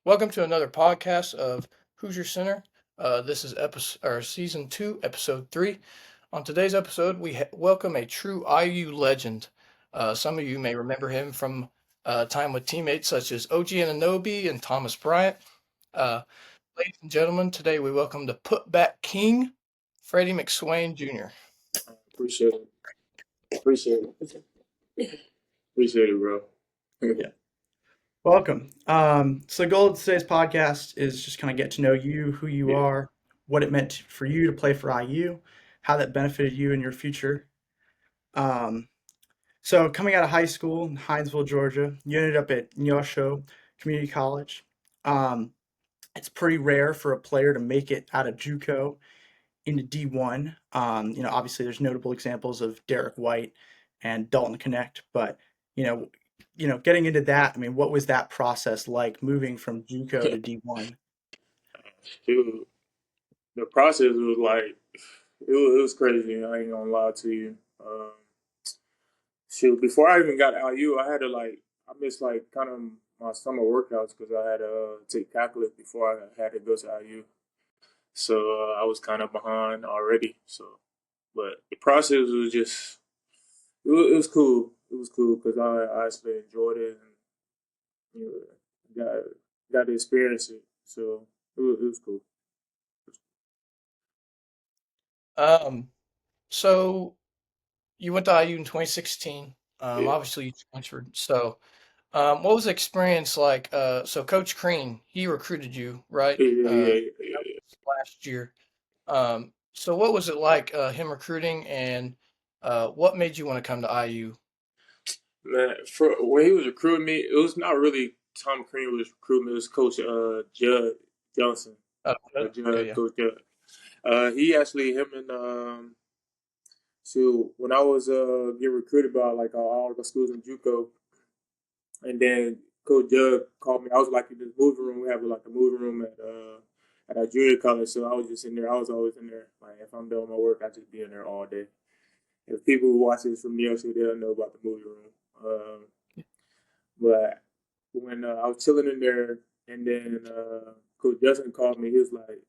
Welcome to another podcast of Hoosiers Center. This is season 2, episode 3. On today's episode, we welcome a true IU legend. Some of you may remember him from time with teammates such as OG Anunoby and Thomas Bryant. Uh, Ladies and gentlemen, today we welcome the putback king, Freddie McSwain Jr. Appreciate it. Appreciate it. Appreciate it, bro. Yeah. Welcome. So the goal of today's podcast is just kind of get to know you, who you Yeah. are, what it meant for you to play for IU, how that benefited you in your future. So coming out of high school in Hinesville, Georgia, you ended up at Neosho Community College. It's pretty rare for a player to make it out of JUCO into D1. Obviously there's notable examples of Derek White and Dalton Connect, but getting into that, I mean, what was that process like moving from JUCO to D1? Dude, the process was like it was crazy. I ain't gonna lie to you. Before I even got IU, I had to I missed kind of my summer workouts because I had to take calculus before I had to go to IU. So I was kind of behind already. But the process was just it was cool. It was cool because I actually enjoyed it and got to experience it. So it was cool. So you went to IU in 2016. Yeah. Obviously you transferred. So what was the experience like? So Coach Crean, he recruited you, right? Yeah, yeah, yeah, That yeah, was last year. So what was it like, him recruiting, and what made you want to come to IU? Man, for when he was recruiting me, it was not really Tom Crean was recruiting me. It was Coach Judd Johnson, Okay, Judd, yeah. Coach Judd. He actually him and so when I was getting recruited by all the schools in JUCO, and then Coach Judd called me. I was like in this movie room. We have like a movie room at our junior college, so I was just in there. I was always in there. Like if I'm doing my work, I just be in there all day. If people who watch this from New York City, they'll know about the movie room. But when I was chilling in there, and then Coach Justin called me, he was like,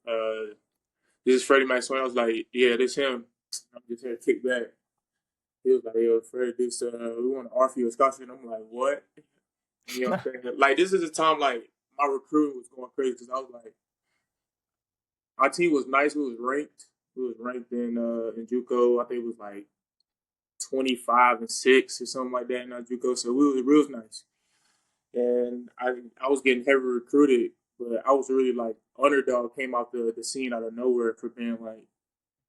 "This is Freddie McSwain." I was like, "Yeah, this him." I'm just here to kick back. He was like, "Yo, Freddie, we want to offer you a scholarship." I'm like, "What?" You know what I'm saying? Like this is the time like my recruiting was going crazy because I was like, our team was nice. We was ranked. We was ranked in JUCO. I think it was like 25-6 or something like that in our JUCO. So we was real nice. And I was getting heavy recruited, but I was really like underdog came out the scene out of nowhere for being like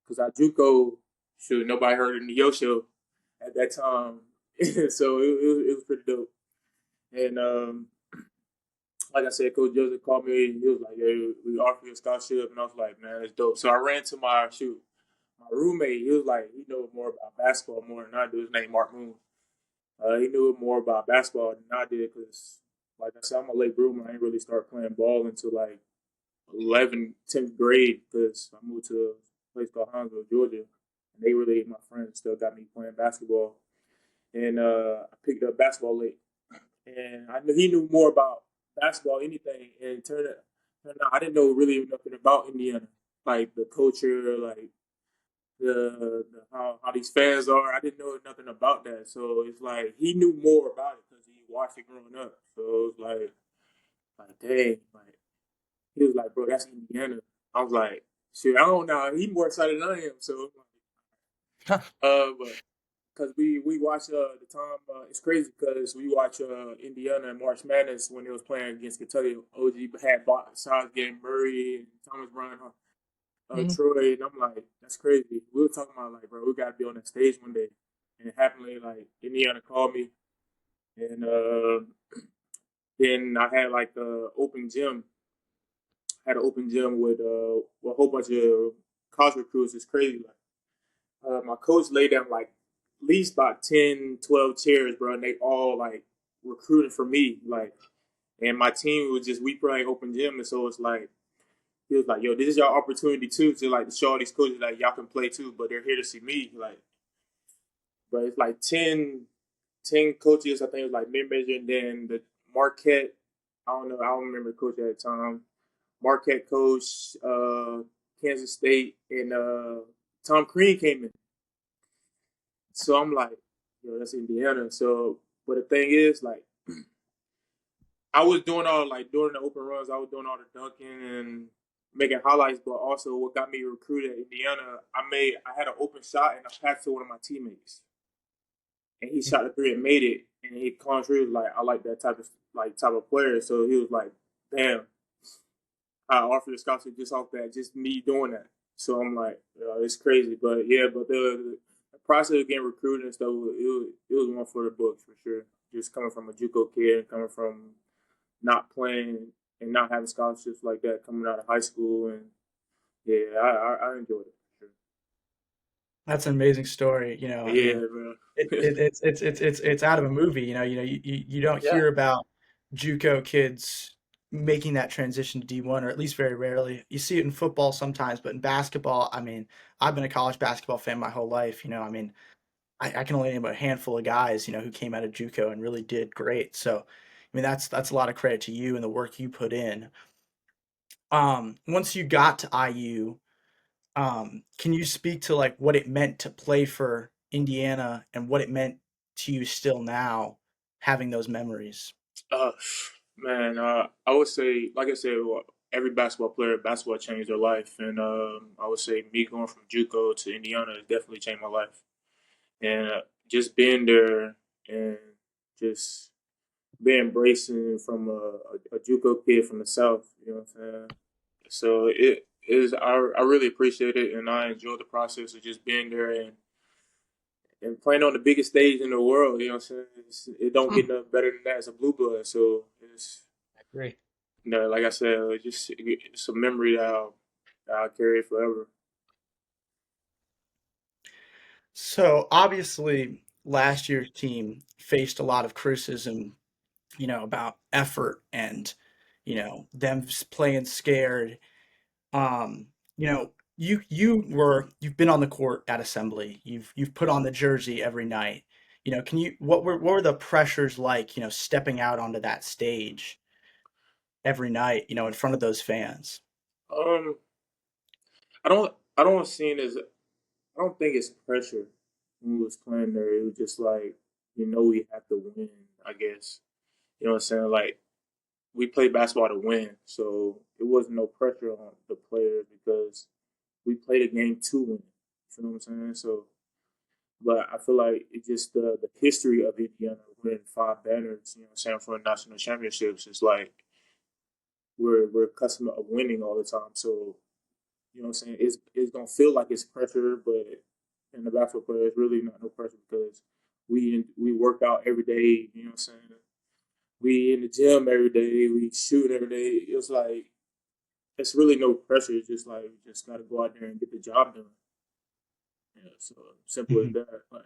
because our JUCO shoot nobody heard of the Yosho at that time, so it was pretty dope. And like I said, Coach Joseph called me and he was like, "Hey, we offer you a scholarship," and I was like, "Man, that's dope." So I ran to my roommate. He was like, he knew more about basketball more than I do. His name Mark Moon. He knew more about basketball than I did because, like I said, I'm a late bloomer. I didn't really start playing ball until like 11th, 10th grade because I moved to a place called Hinesville, Georgia. And they really, my friends still got me playing basketball. And I picked up basketball late. And I knew he knew more about basketball, anything. And turned out I didn't know really nothing about Indiana. Like the culture, like the how these fans are. I didn't know nothing about that, so it's like he knew more about it because he watched it growing up. So it was like dang, like he was like, bro, that's Indiana. I was like, shit, I don't know. He more excited than I am. So, but because we watch the time, it's crazy because we watch Indiana and March Madness when they was playing against Kentucky. OG had Size game Murray and Thomas Bryant, Mhm. Troy, and I'm like, that's crazy. We were talking about like, bro, we gotta be on that stage one day. And happily, like Indiana called me, and then I had like the open gym. I had an open gym with a whole bunch of college recruits. It's crazy. Like my coach laid down like at least about 10, 12 chairs, bro, and they all like recruiting for me. Like, and my team was just we playing open gym, and so it's like he was like, "Yo, this is your opportunity too to like show all these coaches like y'all can play too, but they're here to see me." Like, but it's like 10 coaches. I think it was like mid-major, and then the Marquette. don't know. I don't remember the coach at the time. Marquette coach, Kansas State, and Tom Crean came in. So I'm like, yo, that's Indiana. So, but the thing is, like, I was doing all like during the open runs, I was doing all the dunking and making highlights. But also, what got me recruited at Indiana, I had an open shot and I passed to one of my teammates, and he shot the three and made it. And he contrary was like, I like that type of player. So he was like, damn, I offered a scholarship just off that, just me doing that. So I'm like, it's crazy, but yeah, but the process of getting recruited and stuff, it was one for the books for sure. Just coming from a JUCO kid, and coming from not playing and not having scholarships like that coming out of high school, and yeah, I enjoyed it for That's an amazing story. I sure. Yeah, mean, man. it's out of a movie. You don't Yeah, hear about JUCO kids making that transition to D1, or at least very rarely. You see it in football sometimes, but in basketball, I mean, I've been a college basketball fan my whole life. I mean, I can only name a handful of guys, who came out of JUCO and really did great. So, I mean, that's a lot of credit to you and the work you put in. Once you got to IU, can you speak to like what it meant to play for Indiana and what it meant to you still now, having those memories? Uh, man, I would say, like I said, well, every basketball changed their life, and I would say me going from JUCO to Indiana has definitely changed my life, and just being there and just being embracing from a JUCO kid from the South, you know what I'm saying? So it is, I really appreciate it, and I enjoy the process of just being there and playing on the biggest stage in the world. You know what I'm saying? It don't Hmm, get nothing better than that as a blue blood. So it's, I agree. like I said, it's a memory that I'll carry forever. So obviously, last year's team faced a lot of criticism, about effort and, them playing scared. Um, you've been on the court at assembly. You've put on the jersey every night. Can you what were the pressures like, stepping out onto that stage every night, in front of those fans? Um, I don't see it as I don't think it's pressure when we was playing there. It was just like we have to win. I guess you know what I'm saying. Like we played basketball to win, so it wasn't no pressure on the players because we played a game to win. You know what I'm saying? So, but I feel like it's just the history of Indiana winning five banners. You know what I'm saying, for national championships. It's like we're accustomed of winning all the time. So you know what I'm saying. It's gonna feel like it's pressure, but in the basketball player, it's really not no pressure because we work out every day. You know what I'm saying. We in the gym every day. We shoot every day. It's like it's really no pressure. It's just like we just gotta go out there and get the job done. Yeah, so simple as Mhm. that. Like,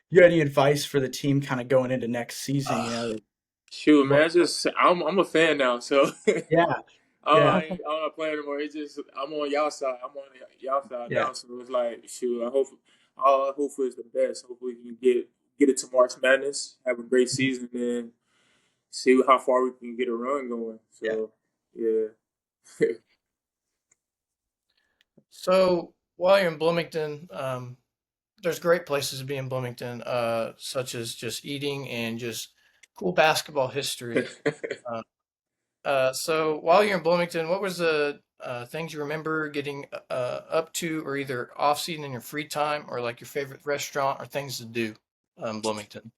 You got any advice for the team kind of going into next season? uh, shoot, What? man, it's just I'm a fan now, so Yeah, I yeah, I'm not playing anymore. It's just I'm on y'all side. I'm on y'all side yeah. now, so it's like shoot. All I hope for is the best. Hopefully, we can get it to March Madness, have a great Mhm. season, and see how far we can get a run going. Yeah. So yeah. So while you're in Bloomington, there's great places to be in Bloomington, such as just eating and just cool basketball history. Uh, so while you're in Bloomington, what was the things you remember getting up to, or either off season in your free time, or like your favorite restaurant or things to do in Bloomington?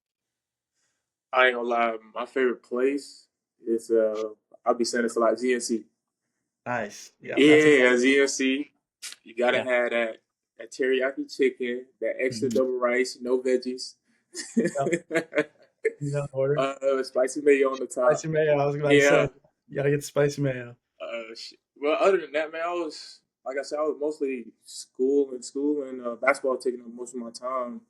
I ain't gonna lie, my favorite place is I'll be saying it for like GNC. Nice. Yeah, that's a Yeah, GNC. You gotta yeah. have that teriyaki chicken, that extra Mhm. double rice, no veggies. Yep. You know the order. Spicy mayo on the top. Spicy mayo. I was about to say, Yeah. you gotta get spicy mayo. Well, other than that, man, I was like I said, I was mostly school and basketball taking up most of my time.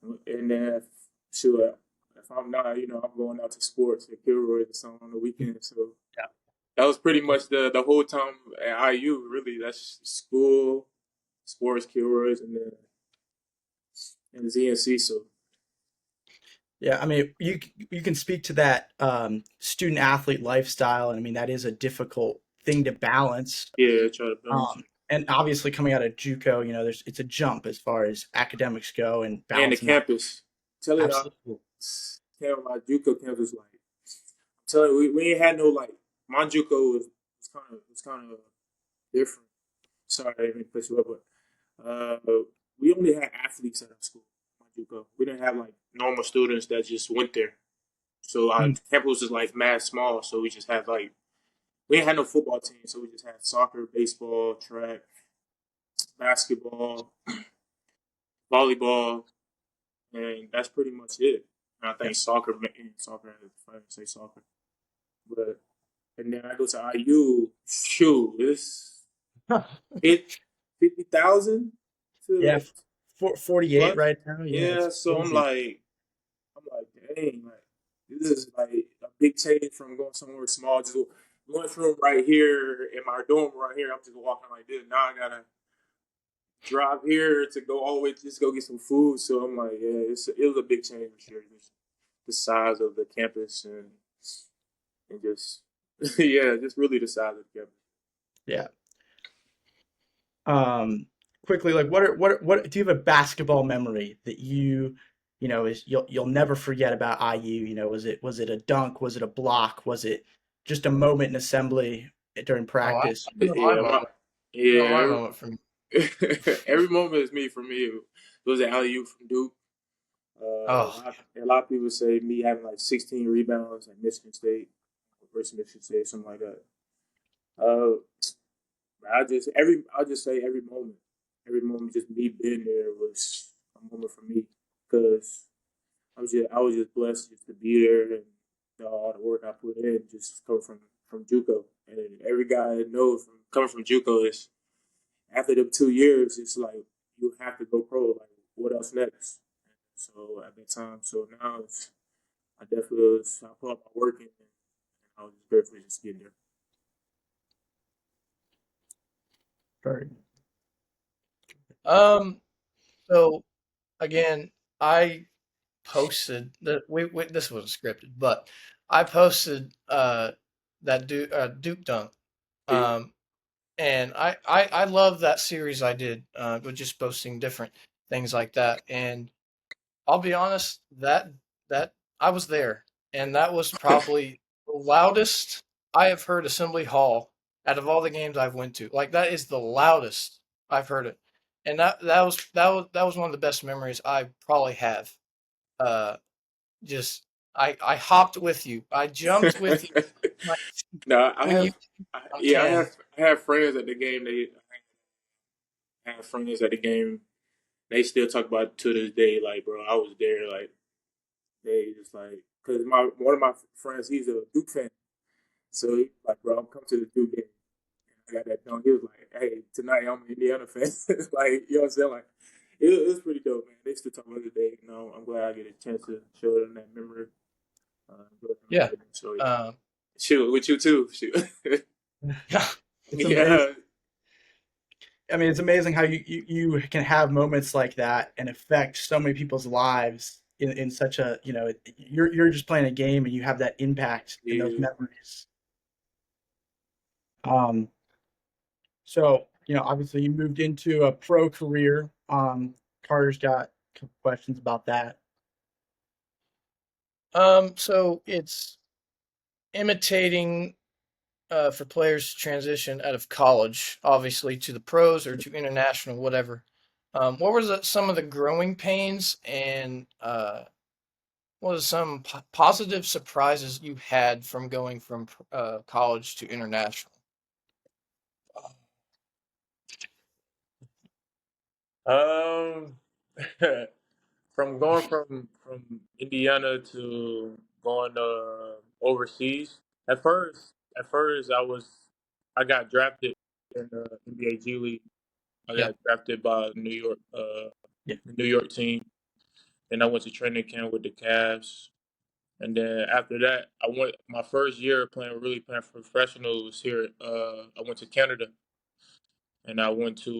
And then, sure, if I'm not, I'm going out to sports at Kilroy or something on the weekend. So Yeah. that was pretty much the whole time at IU. Really, that's school, sports, Kilroy's, and then and ZNC. So Yeah, I mean, you can speak to that student athlete lifestyle, and I mean that is a difficult thing to balance. Yeah, try to balance. And obviously, coming out of JUCO, it's a jump as far as academics go, and And the balancing that. campus. Tell it Absolutely. tell my JUCO campus like tell you, we ain't had no like my JUCO was kind of different. Sorry, I didn't mean to put you up, but we only had athletes at our school. My JUCO, we didn't have like normal students that just went there. So our Mm. campus was like mad small. So we just had like we didn't have no football team. So we just had soccer, baseball, track, basketball, volleyball, and that's pretty much it. And I Yeah. think soccer. If I say soccer, but and then I go to IU. Shoot, it 50,000 Yeah, to 48 plus. right now. Yeah, Yeah, it's so crazy. I'm like, dang, like this is like a big change from going somewhere small. Just lunchroom right here in my dorm right here. I'm just walking like this. Now I gotta drive here to go all the way to just go get some food. So I'm like, yeah, it was a big change for sure. Just the size of the campus and just yeah, just really the size of the campus. Yeah. Um, quickly, like what do you have a basketball memory that is you'll never forget about IU? Was it a dunk? Was it a block? Was it just a moment in assembly during Oh, practice? I know my Yeah, moment. I know my yeah. moment from. Every moment is me for me. It was an alley oop from Duke. Oh, A lot of people say me having like 16 rebounds at Michigan State, versus Michigan State, something like that. Uh, I'll just say every moment, just me being there was a moment for me because I was just blessed just to be there and all the work I put in just come from JUCO, and every guy knows from coming from JUCO is after the 2 years, it's like you have to go pro. Like, what else next? So at that time, so now I definitely I put up my work in, and I was just grateful to just get there. Very. um. So again, I posted we this wasn't scripted, but I posted that Duke dunk. Yeah, Um, and I love that series I did with just posting different things like that. And I'll be honest, that I was there, and that was probably the loudest I have heard Assembly Hall out of all the games I've went to. Like that is the loudest I've heard it, and that was one of the best memories I probably have. Uh, just I hopped with you, I jumped with you, like no, when you yeah, can. I have friends at the game. I have friends at the game. They still talk about it to this day. Like, bro, I was there. Like, they just like because my one of my friends, he's a Duke fan. So he like, bro, I'm coming to the Duke game. I got that dunk. He was like, hey, tonight I'm an Indiana fan. Like, you know what I'm saying? Like, it was pretty dope, man. They still talk about it today. I'm glad I get a chance to show them that memory. Yeah. So yeah, Um, shoot with you too. Shoot, It's amazing. yeah, I mean, it's amazing how you can have moments like that and affect so many people's lives in such a, you're just playing a game and you have that impact and those yeah. memories. Um, so, obviously you moved into a pro career. Carter's got a couple questions about that. so it's imitating for players to transition out of college, obviously to the pros or to international, whatever. What were some of the growing pains and what was some positive surprises you had from going from college to international? Um, from going from Indiana to going overseas. At first I got drafted in the NBA G League. I Yeah, got drafted by Yeah. the New York team. Then I went to training camp with the Cavs. And then after that, I went my first year playing for professionals here. I went to Canada and I went to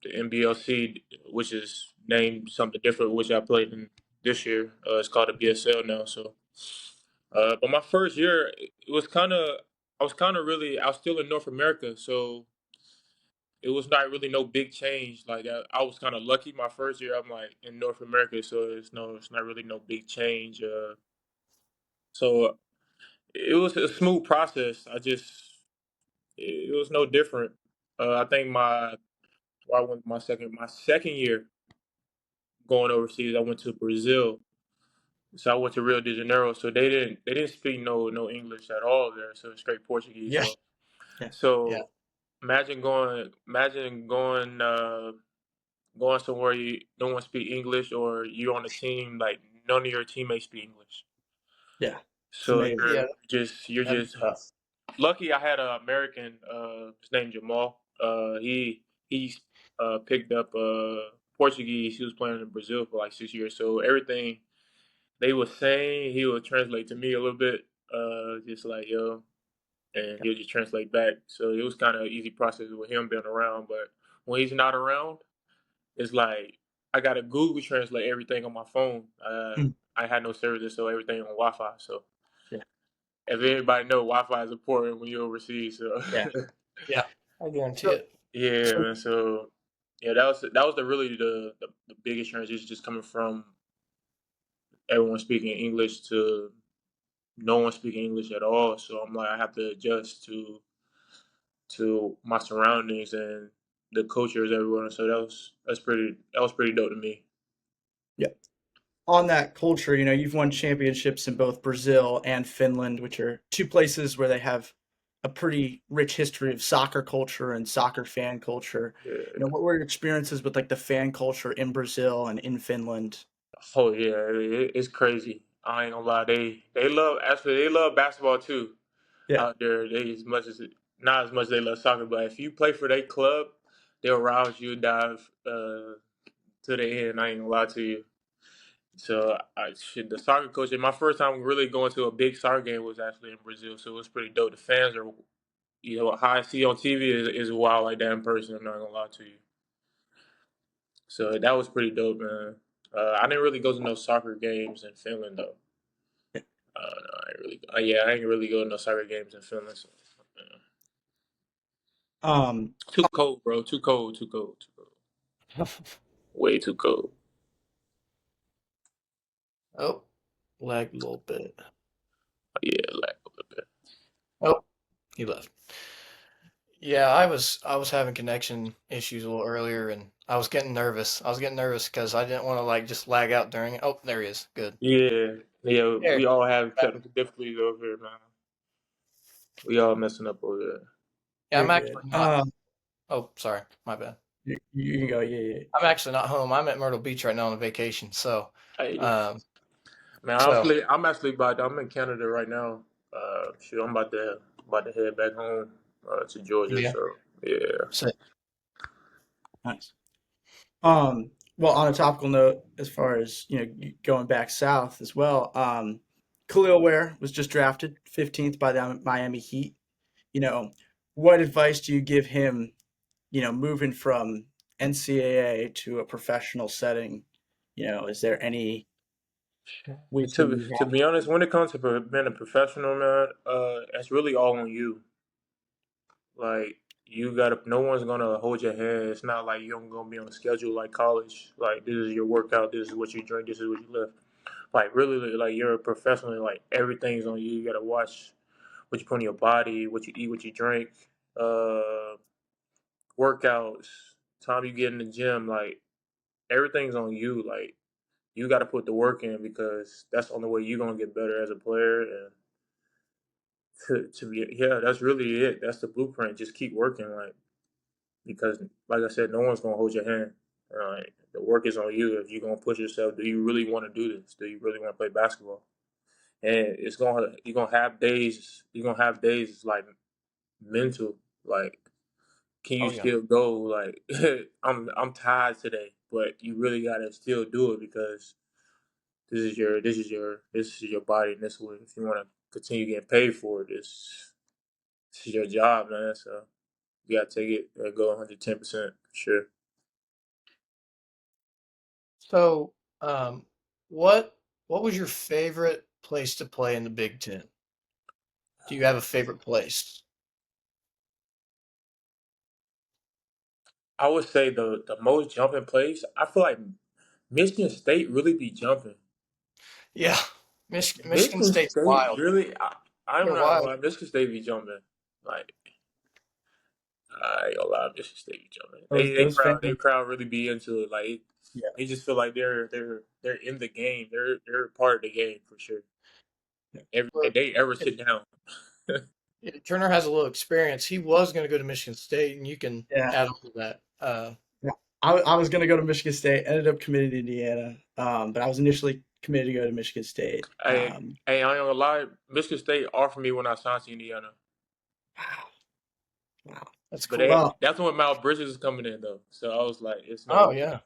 the NBLC, which is named something different, which I played in. this year. It's called the BSL now. So, but my first year, it was kind of I was still in North America, so it was not really no big change. Like I was kind of lucky. My first year, I'm like in North America, so it's not really no big change. So it was a smooth process. It was no different. I think I went my second year going overseas. I went to Brazil. So I went to Rio de Janeiro. So they didn't speak no English at all there. So it's straight Portuguese. Yeah. So Yeah. Yeah. so imagine going somewhere you don't want to speak English, or you're on a team like none of your teammates speak English. Yeah. It's So amazing. Yeah. you're That'd be just tough. lucky. I had an American. His name Jamal. He picked up Portuguese. He was playing in Brazil for like 6 years. So everything they were saying, he would translate to me a little bit. Just like yo, and Yeah. he'll just translate back. So it was kind of easy process with him being around. But when he's not around, it's like I gotta Google translate everything on my phone. Mm. I had no service, so everything on Wi-Fi. So Yeah. if anybody know, Wi-Fi is important when you're overseas. So Yeah. Yeah. I guarantee So, it. yeah, so man. So yeah, that was the biggest transition, just coming from everyone speaking English to no one speaking English at all. So I'm like, I have to adjust to my surroundings and the cultures everywhere. So that was pretty dope to me. yeah. On that culture, you've won championships in both Brazil and Finland, which are two places where they have a pretty rich history of soccer culture and soccer fan culture. Yeah. What were your experiences with like the fan culture in Brazil and in Finland? Oh yeah, it's crazy. I ain't gonna lie. They love basketball too Yeah. out there. They as much as not as much as they love soccer, but if you play for their club, they'll rouse you, dive to the end. I ain't gonna lie to you. So the soccer coach. And my first time really going to a big soccer game was actually in Brazil. So it was pretty dope. The fans are, how I see on TV is wild like that in person. I'm not gonna lie to you. So that was pretty dope, man. I didn't really go to no soccer games in Finland though. No, I ain't really. Yeah, I ain't really go to no soccer games in Finland. So, yeah. Um, Too cold, bro. Too cold. Too cold. Too cold. Way too cold. Oh, lagged a little bit. Yeah, like a little bit. Oh, he left. Yeah, I was having connection issues a little earlier, and I was getting nervous. I was getting nervous because I didn't want to like just lag out during it. Oh, there he is. Good. Yeah, yeah. There. We all have Back. technical difficulties over here, man. We all messing up over there. Yeah, you're I'm good. actually not. Oh, sorry, my bad. You can go. Yeah, yeah. I'm actually not home. I'm at Myrtle Beach right now on a vacation. So, Hey, um, man. so I'm in Canada right now. Shoot, I'm about to head back home to Georgia. yeah. So yeah. So, Nice. Well, on a topical note, as far as going back south as well, Khalil Ware was just drafted 15th by the Miami Heat. You know, what advice do you give him? Moving from NCAA to a professional setting. Is there any wisdom you To have? be honest, when it comes to being a professional, man, it's really all on you. Like you gotta, no one's gonna hold your hand. It's not like you're gonna be on a schedule like college. Like this is your workout, this is what you drink, this is what you lift. Like really, like you're a professional. Like everything's on you. You gotta watch what you put in your body, what you eat, what you drink, uh, workouts, time you get in the gym. Like everything's on you. Like you got to put the work in because that's the only way you're gonna get better as a player. And to be, yeah, that's really it. That's the blueprint. Just keep working, like because, like I said, no one's gonna hold your hand. The work is on you. If you're gonna push yourself, do you really want to do this? Do you really want to play basketball? And you're gonna have days like mental, like can you oh yeah. still go? Like I'm tired today, but you really gotta still do it because this is your body, and this way if you want to continue getting paid for it, this is your job, man. So you gotta take it and go 110% for sure. So, um, what what was your favorite place to play in the Big Ten? Do you have a favorite place? I would say the most jumping place. I feel like Michigan State really be jumping. Yeah, Michigan Michigan State's State wild. really. I'm They're not gonna wild. lie. Michigan State be jumping. Like I ain't gonna lie. Michigan State be jumping. Those They those crowd. They fans, crowd really be into it. Like yeah, they just feel like they're in the game. They're part of the game for sure. yeah, If But they ever if, sit down. if Turner has a little experience. He was going to go to Michigan State, and you can yeah. add on to that. Yeah. I was gonna go to Michigan State, ended up committing to Indiana, but I was initially committed to go to Michigan State. Hey, I ain't gonna lie. Michigan State offered me when I signed to Indiana, Wow, wow. That's but cool. Well, that's when Miles Bridges was coming in though. So I was like, it's Oh no yeah,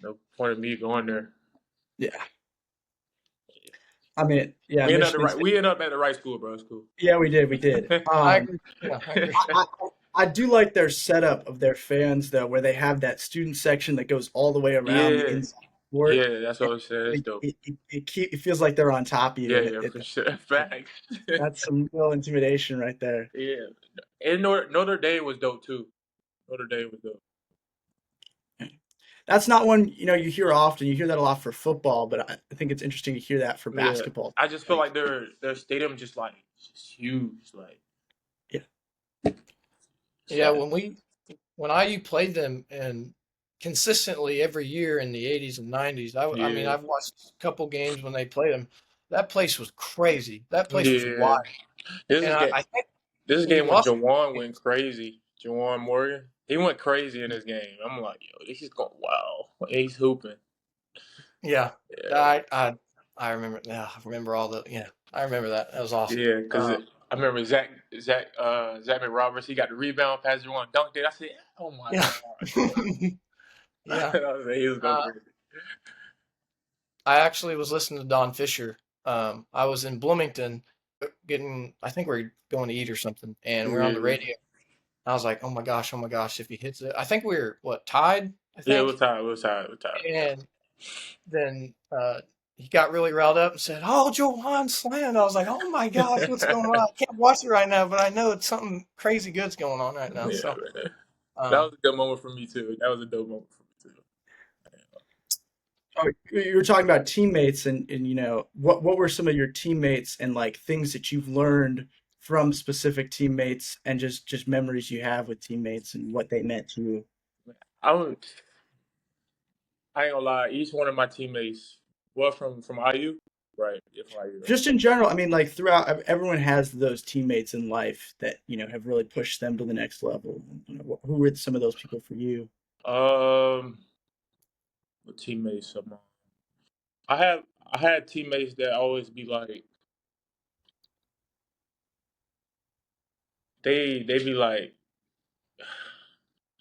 no point in me going there. yeah. I mean, yeah, Michigan State. We ended up at the right school, bro. It's cool. Yeah, we did. I agree. Yeah, I agree. I, I I do like their setup of their fans though, where they have that student section that goes all the way around the Yeah, inside court. yeah, that's what I said. It's dope. It feels like they're on top of you, Yeah, and yeah, for sure. Facts. that's some real intimidation right there. Yeah, and Notre Dame was dope too. Notre Dame was dope. That's not one you hear often. You hear that a lot for football, but I think it's interesting to hear that for Yeah, basketball. I just feel Like, like their stadium just huge. Like, yeah, Yeah, sad. when IU played them and consistently every year in the 80s and 90s, I mean, Yeah, I've watched a couple games when they played them. That place was crazy. That place was yeah. wild. This And is I, game. I think This when you game when lost, Jawan went crazy. Jawan Morgan, he went crazy in this game. I'm like, yo, this is going wow. He's hooping. yeah, Yeah, I remember. Yeah, I remember all the. Yeah, I remember that. That was awesome. yeah. Because I remember Zach McRoberts. He got the rebound, passed Jawan, dunked it. I said, oh my Yeah, god. yeah. I was like, he was going Uh, crazy. I actually was listening to Don Fisher. I was in Bloomington, getting. I think we are going to eat or something, and we are on the Yeah, radio. I was like, oh my gosh, if he hits it, I think we are what tied. I yeah. It was think, tight. It was tight. It was tight. and then he got really riled up and said, "Oh, Johan slammed." I was like, "Oh my gosh, what's going on? I can't watch it right now, but I know it's something crazy good's going on right now." Yeah, So, man. That um, was a good moment for me too. That was a dope moment for me too. oh, you were talking about teammates, and what were some of your teammates and like things that you've learned from specific teammates, and just memories you have with teammates and what they meant to you. I was, I ain't gonna lie. Each one of my teammates, well, from IU, right? Yeah, from IU, right? Just in general, I mean, like throughout, everyone has those teammates in life that have really pushed them to the next level. Who were some of those people for you? What teammates of mine? I have I had teammates that always be like they be like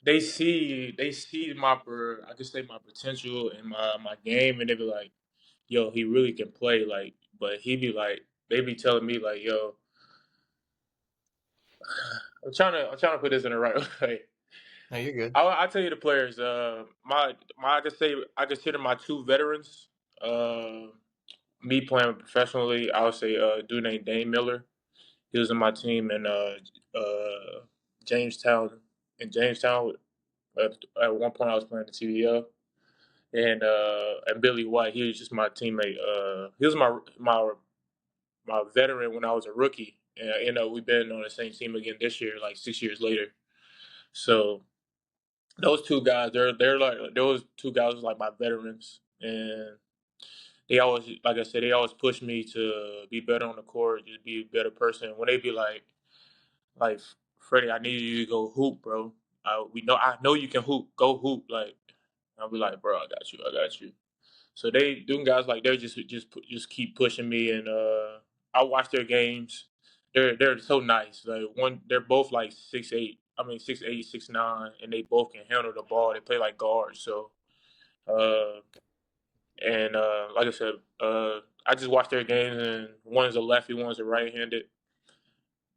they see I could say my potential and my game, and they be like, yo, he really can play. Like, but he be like, they be telling me like, yo, I'm trying to put this in the right way. no, you're good. I'll tell you the players. My I consider my two veterans. Uh, Me playing professionally, I would say a dude named Dane Miller. He was in my team in Jamestown. In Jamestown, at one point I was playing the TVL, and Billy White. He was just my teammate. He was my veteran when I was a rookie. And we've been on the same team again this year, like 6 years later. So those two guys, they're like those two guys was like my veterans, and they always, like I said, they always push me to be better on the court, just be a better person. When they be like Freddie, I need you to go hoop, bro. I know you can hoop. Go hoop. Like I'll be like, bro, I got you. So them guys like they just keep pushing me, and I watch their games. They're so nice. Like they're both like 6'8". I mean 6'8", 6'9", and they both can handle the ball. They play like guards. So uh, and like I said, I just watch their games, and one is a lefty, one's a right-handed.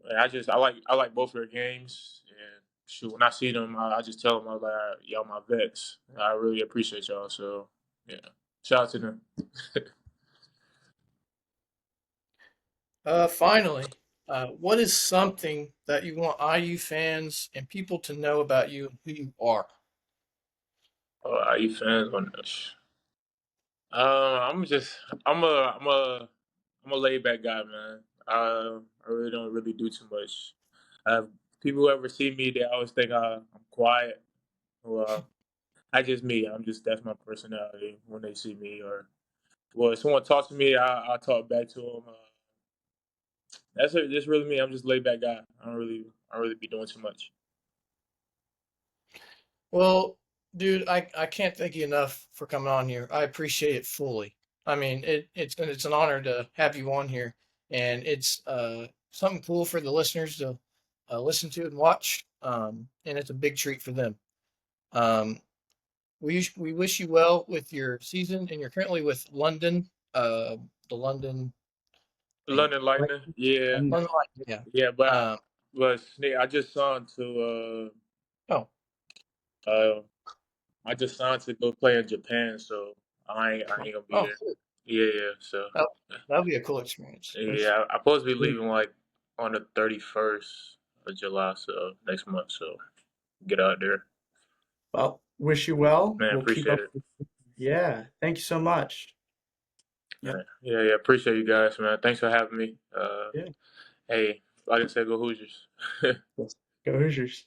And I like both of their games. And shoot, when I see them, I just tell them, I'm like, y'all my vets. I really appreciate y'all. So yeah. Shout out to them. Finally, what is something that you want IU fans and people to know about you and who you are? Are you fans on this? I'm just I'm a laid back guy, man. I really don't really do too much. Uh, People who ever see me, they always think I'm quiet. Well, I just me. That's my personality when they see me. Or well, if someone talks to me, I talk back to them. That's it. Just really me. I'm just a laid back guy. I don't really be doing too much. Well, dude, I can't thank you enough for coming on here. I appreciate it fully. I mean, it's an honor to have you on here, and it's something cool for the listeners to listen to and watch. And it's a big treat for them. Um, we wish you well with your season, and you're currently with London, the London, dang it, London Lightning, yeah, And London Light, yeah. yeah, Um, but Snake, I just signed to oh, uh I just signed to go play in Japan, so I ain't gonna be oh, there. cool. Yeah, yeah. So That that'll be a cool experience. that's yeah, I'm supposed to be great. leaving like on the 31st of July, so next month. So get out there, Well, wish you well. man. We'll keep Appreciate up. it. Yeah. Thank you so much. All Yep. right. Yeah, yeah. Appreciate you guys, man. Thanks for having me. Yeah. Hey, like I said, go Hoosiers. Go Hoosiers.